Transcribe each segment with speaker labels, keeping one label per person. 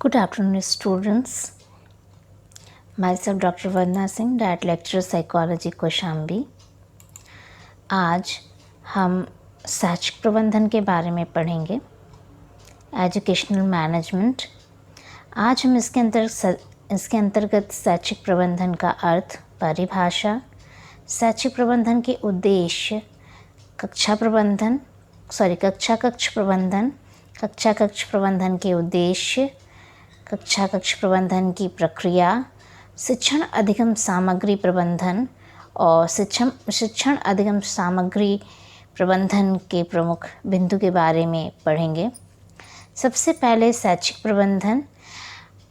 Speaker 1: Good afternoon, students. Myself Dr. Vandana Singh, Diet Lecturer Psychology Kaushambi. आज हम शैक्षिक प्रबंधन के बारे में पढ़ेंगे, एजुकेशनल मैनेजमेंट। आज हम इसके अंतर्गत शैक्षिक प्रबंधन का अर्थ, परिभाषा, शैक्षिक प्रबंधन के उद्देश्य, कक्षा कक्ष प्रबंधन, कक्षा कक्ष प्रबंधन के उद्देश्य, कक्षा कक्ष प्रबंधन की प्रक्रिया, शिक्षण अधिगम सामग्री प्रबंधन और शिक्षण अधिगम सामग्री प्रबंधन के प्रमुख बिंदु के बारे में पढ़ेंगे। सबसे पहले शैक्षिक प्रबंधन।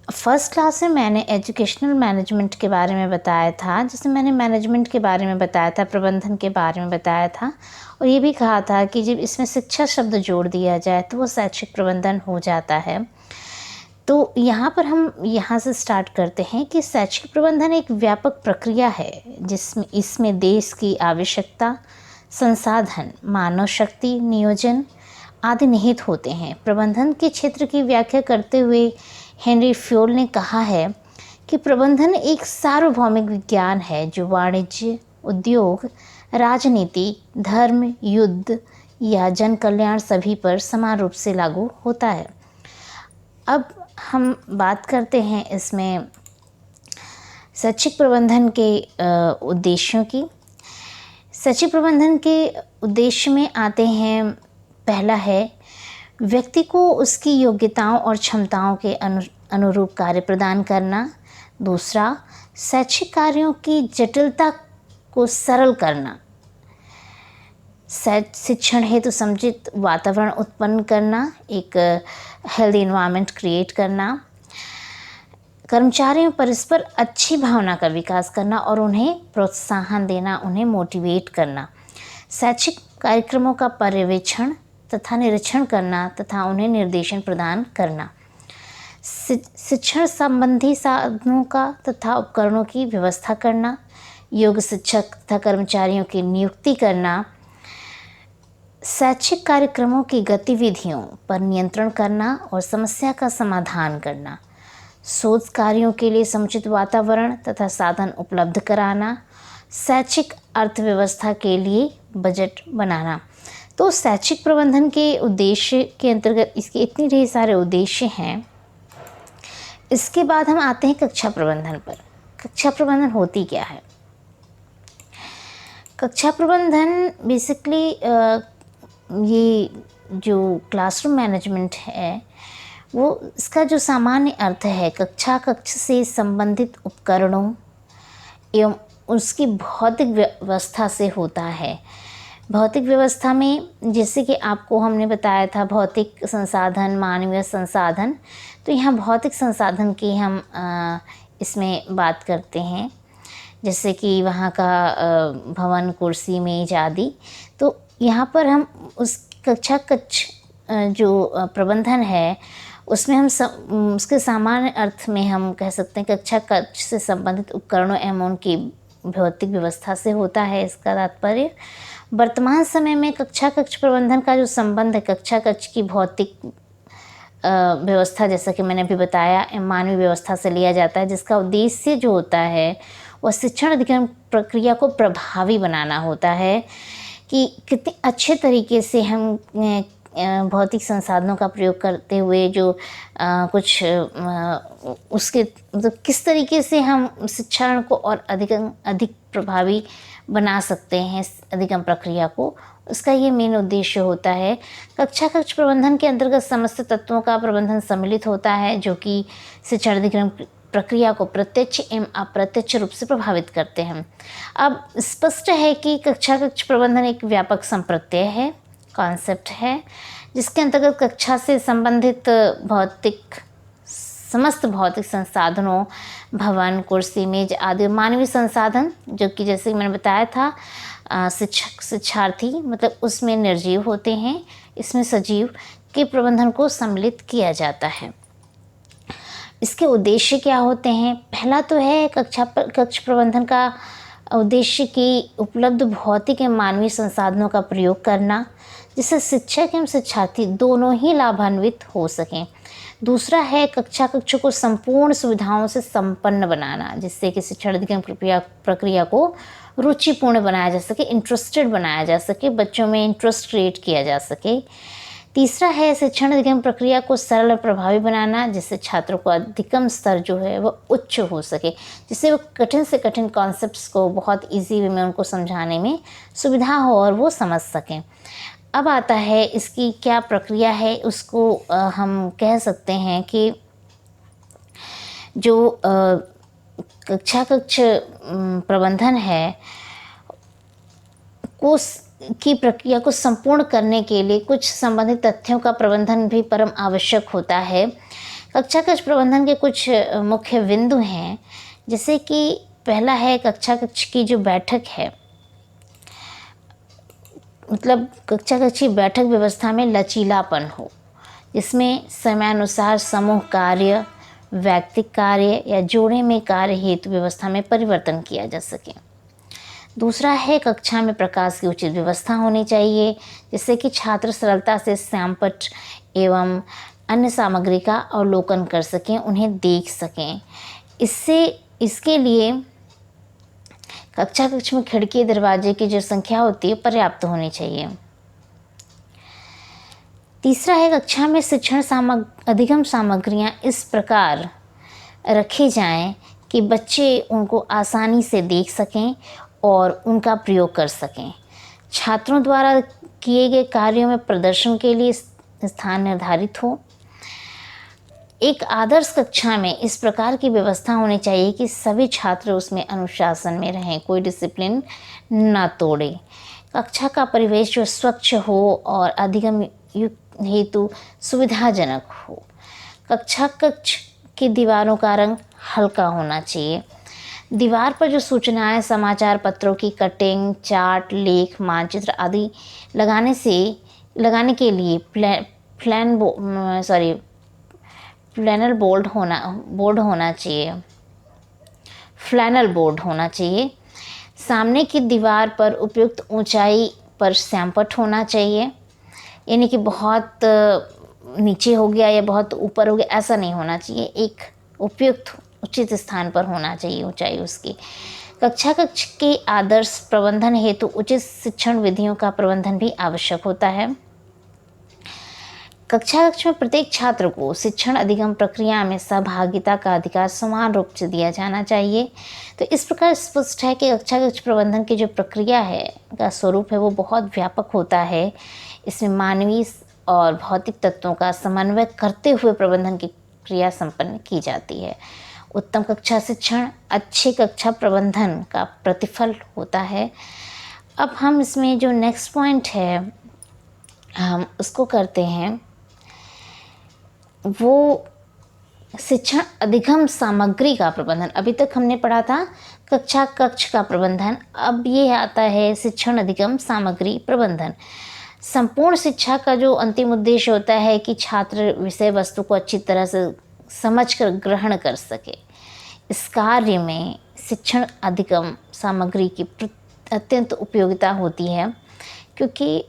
Speaker 1: फर्स्ट क्लास में मैंने एजुकेशनल मैनेजमेंट के बारे में बताया था, जिसमें मैंने मैनेजमेंट के बारे में बताया था, प्रबंधन के बारे में बताया था और ये भी कहा था कि जब इसमें शिक्षा शब्द जोड़ दिया जाए तो वो शैक्षिक प्रबंधन हो जाता है। तो यहाँ पर हम यहाँ से स्टार्ट करते हैं कि शैक्षिक प्रबंधन एक व्यापक प्रक्रिया है इसमें देश की आवश्यकता, संसाधन, मानव शक्ति, नियोजन आदि निहित होते हैं। प्रबंधन के क्षेत्र की व्याख्या करते हुए हेनरी फ्योल ने कहा है कि प्रबंधन एक सार्वभौमिक विज्ञान है जो वाणिज्य, उद्योग, राजनीति, धर्म, युद्ध या जन कल्याण सभी पर समान रूप से लागू होता है। अब हम बात करते हैं इसमें शैक्षिक प्रबंधन के उद्देश्यों की। शैक्षिक प्रबंधन के उद्देश्य में आते हैं, पहला है व्यक्ति को उसकी योग्यताओं और क्षमताओं के अनुरूप कार्य प्रदान करना। दूसरा, शैक्षिक कार्यों की जटिलता को सरल करना। शिक्षण हेतु समुचित वातावरण उत्पन्न करना, एक हेल्दी एनवायरनमेंट क्रिएट करना। कर्मचारियों परस्पर अच्छी भावना का विकास करना और उन्हें प्रोत्साहन देना, उन्हें मोटिवेट करना। शैक्षिक कार्यक्रमों का पर्यवेक्षण तथा निरीक्षण करना तथा उन्हें निर्देशन प्रदान करना। शिक्षण संबंधी साधनों का तथा उपकरणों की व्यवस्था करना। योग्य शिक्षक तथा कर्मचारियों की नियुक्ति करना। शैक्षिक कार्यक्रमों की गतिविधियों पर नियंत्रण करना और समस्या का समाधान करना। शोध कार्यों के लिए समुचित वातावरण तथा साधन उपलब्ध कराना। शैक्षिक अर्थव्यवस्था के लिए बजट बनाना। तो शैक्षिक प्रबंधन के उद्देश्य के अंतर्गत इसके इतने ढेर सारे उद्देश्य हैं। इसके बाद हम आते हैं कक्षा प्रबंधन पर। कक्षा प्रबंधन होती क्या है? कक्षा प्रबंधन बेसिकली ये जो क्लासरूम मैनेजमेंट है वो इसका जो सामान्य अर्थ है, कक्षा कक्ष से संबंधित उपकरणों एवं उसकी भौतिक व्यवस्था से होता है। भौतिक व्यवस्था में जैसे कि आपको हमने बताया था भौतिक संसाधन, मानवीय संसाधन, तो यहाँ भौतिक संसाधन की हम इसमें बात करते हैं, जैसे कि वहाँ का भवन, कुर्सी, मेज आदि। तो यहाँ पर हम उस कक्षा कक्ष जो प्रबंधन है उसमें हम उसके सामान्य अर्थ में हम कह सकते हैं कक्षा कक्ष से संबंधित उपकरणों एवं उनकी भौतिक व्यवस्था से होता है। इसका तात्पर्य वर्तमान समय में कक्षा कक्ष प्रबंधन का जो संबंध है कक्षा कक्ष की भौतिक व्यवस्था, जैसा कि मैंने अभी बताया, मानवीय व्यवस्था से लिया जाता है, जिसका उद्देश्य जो होता है वह शिक्षण अधिगम प्रक्रिया को प्रभावी बनाना होता है कि कितने अच्छे तरीके से हम भौतिक संसाधनों का प्रयोग करते हुए जो उसके मतलब किस तरीके से हम शिक्षण को और अधिक प्रभावी बना सकते हैं अधिगम प्रक्रिया को, उसका ये मेन उद्देश्य होता है। कक्षा कक्ष प्रबंधन के अंतर्गत समस्त तत्वों का प्रबंधन सम्मिलित होता है जो कि शिक्षण अधिगम प्रक्रिया को प्रत्यक्ष एवं अप्रत्यक्ष रूप से प्रभावित करते हैं। अब स्पष्ट है कि कक्षा कक्ष प्रबंधन एक व्यापक संप्रत्यय है, कॉन्सेप्ट है, जिसके अंतर्गत कक्षा से संबंधित समस्त भौतिक संसाधनों, भवन, कुर्सी, मेज आदि मानवीय संसाधन, जो कि जैसे मैंने बताया था शिक्षक, शिक्षार्थी मतलब उसमें निर्जीव होते हैं, इसमें सजीव के प्रबंधन को सम्मिलित किया जाता है। इसके उद्देश्य क्या होते हैं? पहला तो है कक्ष प्रबंधन का उद्देश्य कि उपलब्ध भौतिक एवं मानवीय संसाधनों का प्रयोग करना जिससे शिक्षक एवं शिक्षार्थी दोनों ही लाभान्वित हो सकें। दूसरा है कक्षा कक्ष को संपूर्ण सुविधाओं से संपन्न बनाना, जिससे कि शिक्षण अधिगम प्रक्रिया को रुचिपूर्ण बनाया जा सके, इंटरेस्टेड बनाया जा सके, बच्चों में इंटरेस्ट क्रिएट किया जा सके। तीसरा है शिक्षण अधिगम प्रक्रिया को सरल और प्रभावी बनाना, जिससे छात्रों को अधिगम स्तर जो है वो उच्च हो सके, जिससे वो कठिन से कठिन कॉन्सेप्ट्स को बहुत इजी वे में उनको समझाने में सुविधा हो और वो समझ सकें। अब आता है इसकी क्या प्रक्रिया है, उसको हम कह सकते हैं कि जो कक्षा कक्ष प्रबंधन है की प्रक्रिया को संपूर्ण करने के लिए कुछ संबंधित तथ्यों का प्रबंधन भी परम आवश्यक होता है। कक्षा कक्ष प्रबंधन के कुछ मुख्य बिंदु हैं, जैसे कि पहला है कक्षा कक्ष की जो बैठक है, मतलब कक्षा कक्ष की बैठक व्यवस्था में लचीलापन हो, जिसमें समयानुसार समूह कार्य, व्यक्तिगत कार्य या जोड़े में कार्य हेतु व्यवस्था में परिवर्तन किया जा सके। दूसरा है कक्षा में प्रकाश की उचित व्यवस्था होनी चाहिए, जिससे कि छात्र सरलता से श्यामपट्ट एवं अन्य सामग्री का अवलोकन कर सकें, उन्हें देख सकें। इसके लिए कक्षा कक्ष में खिड़की दरवाजे की जो संख्या होती है पर्याप्त होनी चाहिए। तीसरा है कक्षा में शिक्षण अधिगम सामग्रियां इस प्रकार रखी जाएं कि बच्चे उनको आसानी से देख सकें और उनका प्रयोग कर सकें। छात्रों द्वारा किए गए कार्यों में प्रदर्शन के लिए स्थान निर्धारित हो। एक आदर्श कक्षा में इस प्रकार की व्यवस्था होनी चाहिए कि सभी छात्र उसमें अनुशासन में रहें, कोई डिसिप्लिन न तोड़े। कक्षा का परिवेश जो स्वच्छ हो और अधिगम हेतु सुविधाजनक हो। कक्षा कक्ष की दीवारों का रंग हल्का होना चाहिए। दीवार पर जो सूचनाएं, समाचार पत्रों की कटिंग, चार्ट, लेख, मानचित्र आदि लगाने के लिए फ्लैनल बोर्ड होना चाहिए। सामने की दीवार पर उपयुक्त ऊंचाई पर श्यामपट्ट होना चाहिए, यानी कि बहुत नीचे हो गया या बहुत ऊपर हो गया ऐसा नहीं होना चाहिए, एक उपयुक्त उचित स्थान पर होना चाहिए ऊंचाई उसकी। कक्षा कक्ष के आदर्श प्रबंधन हेतु उचित शिक्षण विधियों का प्रबंधन भी आवश्यक होता है। कक्षा कक्ष में प्रत्येक छात्र को शिक्षण अधिगम प्रक्रिया में सहभागिता का अधिकार समान रूप से दिया जाना चाहिए। तो इस प्रकार स्पष्ट है कि कक्षा कक्ष प्रबंधन की जो प्रक्रिया है का स्वरूप है वो बहुत व्यापक होता है। इसमें मानवीय और भौतिक तत्वों का समन्वय करते हुए प्रबंधन की क्रिया संपन्न की जाती है। उत्तम कक्षा शिक्षण अच्छे कक्षा प्रबंधन का प्रतिफल होता है। अब हम इसमें जो नेक्स्ट पॉइंट है हम उसको करते हैं, वो शिक्षण अधिगम सामग्री का प्रबंधन। अभी तक हमने पढ़ा था कक्षा कक्ष का प्रबंधन, अब ये आता है शिक्षण अधिगम सामग्री प्रबंधन। संपूर्ण शिक्षा का जो अंतिम उद्देश्य होता है कि छात्र विषय वस्तु को अच्छी तरह से समझकर ग्रहण कर सके। इस कार्य में शिक्षण अधिगम सामग्री की अत्यंत उपयोगिता होती है, क्योंकि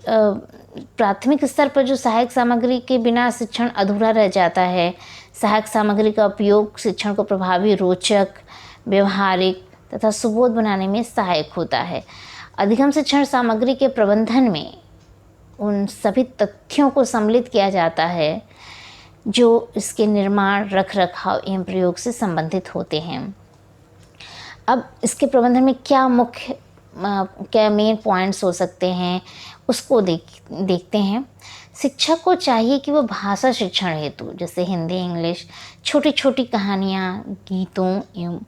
Speaker 1: प्राथमिक स्तर पर जो सहायक सामग्री के बिना शिक्षण अधूरा रह जाता है। सहायक सामग्री का उपयोग शिक्षण को प्रभावी, रोचक, व्यवहारिक तथा सुबोध बनाने में सहायक होता है। अधिगम शिक्षण सामग्री के प्रबंधन में उन सभी तथ्यों को सम्मिलित किया जाता है जो इसके निर्माण, रख रखाव एवं प्रयोग से संबंधित होते हैं। अब इसके प्रबंधन में क्या मेन पॉइंट्स हो सकते हैं उसको देखते हैं। शिक्षक को चाहिए कि वो भाषा शिक्षण हेतु जैसे हिंदी, इंग्लिश, छोटी छोटी कहानियाँ, गीतों एवं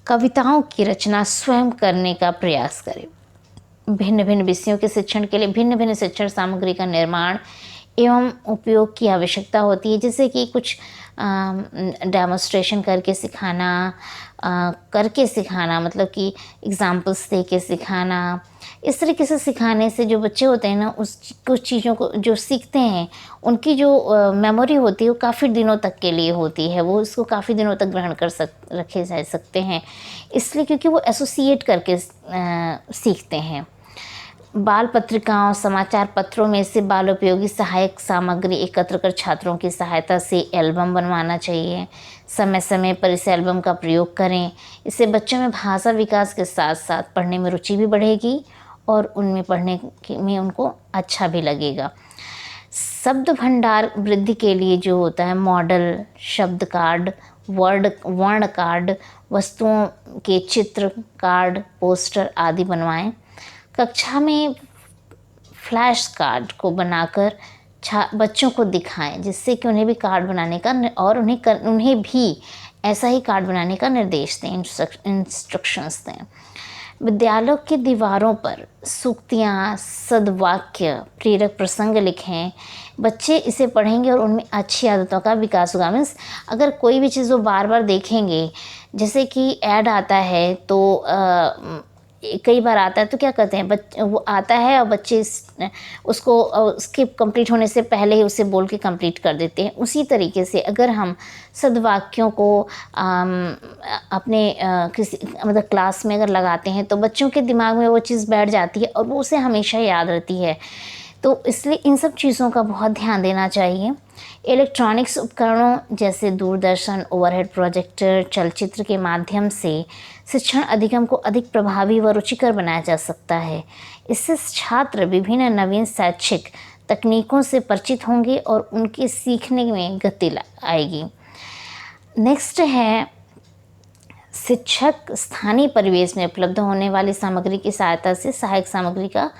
Speaker 1: कविताओं की रचना स्वयं करने का प्रयास करे। भिन्न भिन्न विषयों के शिक्षण के लिए भिन्न भिन्न शिक्षण सामग्री का निर्माण एवं उपयोग की आवश्यकता होती है, जैसे कि कुछ डेमोन्स्ट्रेशन करके सिखाना, मतलब कि एग्जाम्पल्स दे के सिखाना। इस तरीके से सिखाने से जो बच्चे होते हैं ना, कुछ चीज़ों को जो सीखते हैं उनकी जो मेमोरी होती है वो काफ़ी दिनों तक के लिए होती है, वो इसको काफ़ी दिनों तक ग्रहण रखे जा सकते हैं, इसलिए क्योंकि वो एसोसिएट करके सीखते हैं। बाल पत्रिकाओं, समाचार पत्रों में से बाल उपयोगी सहायक सामग्री एकत्र कर छात्रों की सहायता से एल्बम बनवाना चाहिए। समय समय पर इस एल्बम का प्रयोग करें। इससे बच्चों में भाषा विकास के साथ साथ पढ़ने में रुचि भी बढ़ेगी और उनमें पढ़ने में उनको अच्छा भी लगेगा। शब्द भंडार वृद्धि के लिए जो होता है मॉडल, शब्द कार्ड, वर्ण कार्ड, वस्तुओं के चित्र कार्ड, पोस्टर आदि बनवाएं। कक्षा में फ्लैश कार्ड को बनाकर बच्चों को दिखाएं, जिससे कि उन्हें भी कार्ड बनाने का और उन्हें भी ऐसा ही कार्ड बनाने का निर्देश दें, इंस्ट्रक्शंस दें। विद्यालयों की दीवारों पर सूक्तियाँ, सद्वाक्य, प्रेरक प्रसंग लिखें। बच्चे इसे पढ़ेंगे और उनमें अच्छी आदतों का विकास होगा। मीन्स अगर कोई भी चीज़ वो बार बार देखेंगे, जैसे कि ऐड आता है तो कई बार आता है तो क्या करते हैं वो आता है और बच्चे उसको उसके कंप्लीट होने से पहले ही उसे बोल के कंप्लीट कर देते हैं। उसी तरीके से अगर हम सद्वाक्यों को अपने किसी मतलब क्लास में अगर लगाते हैं तो बच्चों के दिमाग में वो चीज़ बैठ जाती है और वो उसे हमेशा याद रहती है। तो इसलिए इन सब चीज़ों का बहुत ध्यान देना चाहिए। इलेक्ट्रॉनिक्स उपकरणों जैसे दूरदर्शन, ओवरहेड प्रोजेक्टर, चलचित्र के माध्यम से शिक्षण अधिगम को अधिक प्रभावी व रुचिकर बनाया जा सकता है। इससे छात्र विभिन्न नवीन शैक्षिक तकनीकों से परिचित होंगे और उनके सीखने में गति आएगी। नेक्स्ट है शिक्षक स्थानीय परिवेश में उपलब्ध होने वाली सामग्री की सहायता से सहायक सामग्री का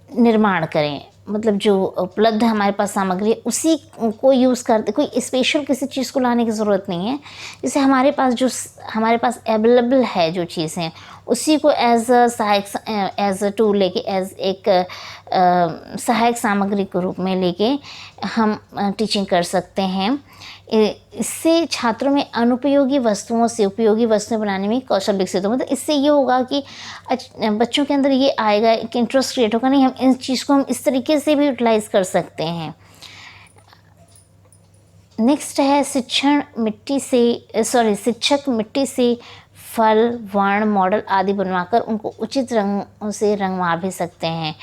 Speaker 1: निर्माण करें। मतलब जो उपलब्ध हमारे पास सामग्री है उसी को यूज़ करते, कोई स्पेशल किसी चीज़ को लाने की ज़रूरत नहीं है। जैसे हमारे पास अवेलेबल है जो चीज़ें, उसी को एज अ सहायक, एज अ टूल लेके, एज एक सहायक सामग्री के रूप में लेके हम टीचिंग कर सकते हैं। इससे छात्रों में अनुपयोगी वस्तुओं से उपयोगी वस्तुएं बनाने में कौशल विकसित हो। मतलब इससे ये होगा कि बच्चों के अंदर ये आएगा कि इंटरेस्ट क्रिएट होगा, नहीं हम इन चीज़ को हम इस तरीके से भी यूटिलाइज़ कर सकते हैं। नेक्स्ट है शिक्षक मिट्टी से फल, वर्ण, मॉडल आदि बनवाकर उनको उचित रंगों से रंगवा भी सकते हैं।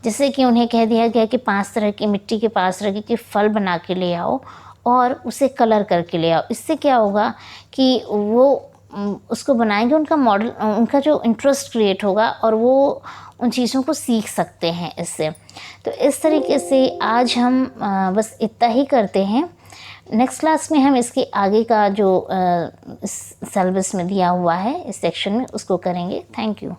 Speaker 1: जैसे कि उन्हें कह दिया गया कि 5 तरह की मिट्टी के 5 तरह के फल बना के ले आओ और उसे कलर करके ले आओ। इससे क्या होगा कि वो उसको बनाएंगे, उनका मॉडल, उनका जो इंटरेस्ट क्रिएट होगा और वो उन चीज़ों को सीख सकते हैं इससे। तो इस तरीके से आज हम बस इतना ही करते हैं। नेक्स्ट क्लास में हम इसके आगे का जो सिलेबस में दिया हुआ है इस सेक्शन में उसको करेंगे। Thank you.